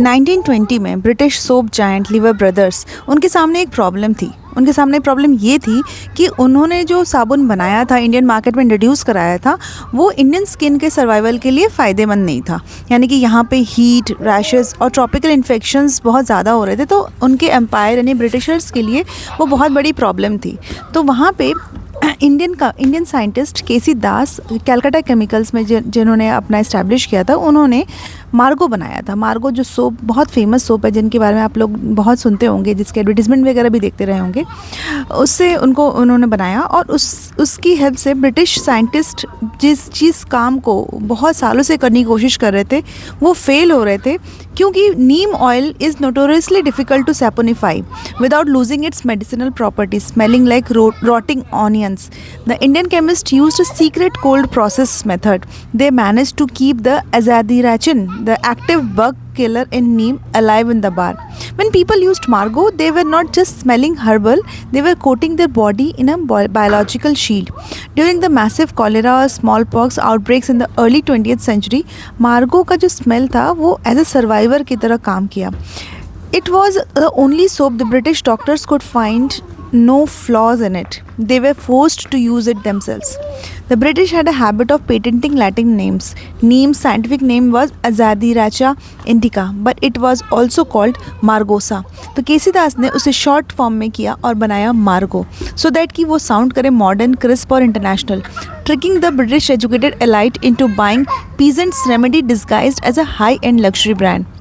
1920 में British soap giant liver brothers, उनके सामने एक प्रॉब्लम थी। उनके सामने प्रॉब्लम ये थी कि उन्होंने जो साबुन बनाया था, इंडियन मार्केट में इंट्रोड्यूस कराया था, वो इंडियन स्किन के सर्वाइवल के लिए फ़ायदेमंद नहीं था। यानी कि यहाँ पे हीट, रैशेस और ट्रॉपिकल इन्फेक्शंस बहुत ज़्यादा हो रहे थे, तो उनके एम्पायर यानी ब्रिटिशर्स के लिए वो बहुत बड़ी प्रॉब्लम थी। तो वहाँ पे इंडियन साइंटिस्ट केसी दास कैलकाटा केमिकल्स में जिन्होंने अपना इस्टेब्लिश किया था, उन्होंने मार्गो बनाया था। मार्गो जो सोप बहुत फेमस सोप है, जिनके बारे में आप लोग बहुत सुनते होंगे, जिसके एडवर्टीजमेंट वगैरह भी देखते रहे होंगे, उससे उन्होंने बनाया। और उसकी हेल्प से ब्रिटिश साइंटिस्ट जिस काम को बहुत सालों से करने की कोशिश कर रहे थे, वो फेल हो रहे थे, क्योंकि neem oil is notoriously difficult to saponify without losing its medicinal properties, smelling like rotting onions. The Indian chemist used a secret cold process method. They managed to keep the azadirachtin, the active bug killer in neem, alive in the bar. When people used Margo, they were not just smelling herbal, they were coating their body in a biological shield. During the massive cholera or smallpox outbreaks in the early 20th century, Margo का जो smell था वो as a survivor की तरह काम किया. It was the only soap the British doctors could find no flaws in it. They were forced to use it themselves. The British had a habit of patenting Latin names. Neem's scientific name was Azadiracha indica, but it was also called Margosa. तो केसी दास ने उसे short form में किया और बनाया मार्गो, so that कि वो साउंड करे मॉडर्न, क्रिस्प और international, tricking the British educated elite into buying peasants' remedy disguised as a high-end luxury brand.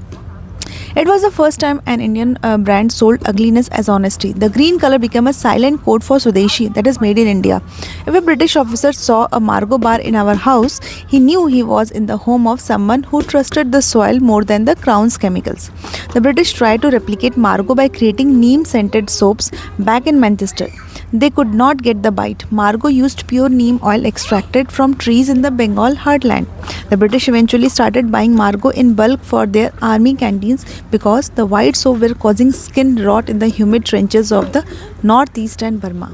It was the first time an Indian brand sold ugliness as honesty. The green color became a silent code for Swadeshi, that is made in India. If a British officer saw a Margo bar in our house, he knew he was in the home of someone who trusted the soil more than the crown's chemicals. The British tried to replicate Margo by creating neem-scented soaps back in Manchester. They could not get the bite. Margo used pure neem oil extracted from trees in the Bengal heartland. The British eventually started buying Margo in bulk for their army canteens because the white soap were causing skin rot in the humid trenches of the northeast and Burma.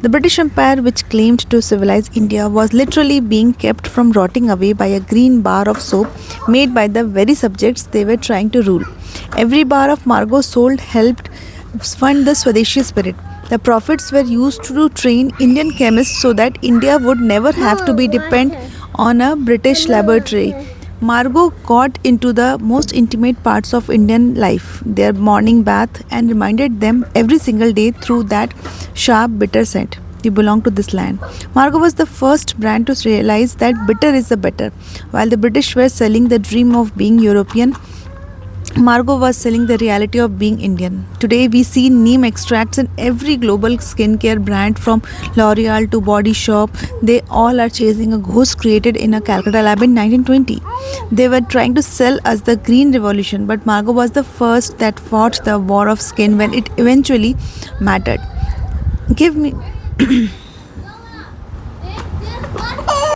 The British Empire, which claimed to civilize India, was literally being kept from rotting away by a green bar of soap made by the very subjects they were trying to rule. Every bar of Margo sold helped fund the Swadeshi spirit. The profits were used to train Indian chemists so that India would never have to be dependent on a British laboratory. Margo got into the most intimate parts of Indian life, their morning bath, and reminded them every single day through that sharp, bitter scent. You belong to this land. Margo was the first brand to realize that bitter is the better. While the British were selling the dream of being European, Margo was selling the reality of being Indian. Today we see neem extracts in every global skincare brand from L'Oreal to Body Shop. They all are chasing a ghost created in a Calcutta lab in 1920. They were trying to sell us the green revolution, but Margo was the first that fought the war of skin when it eventually mattered. Give me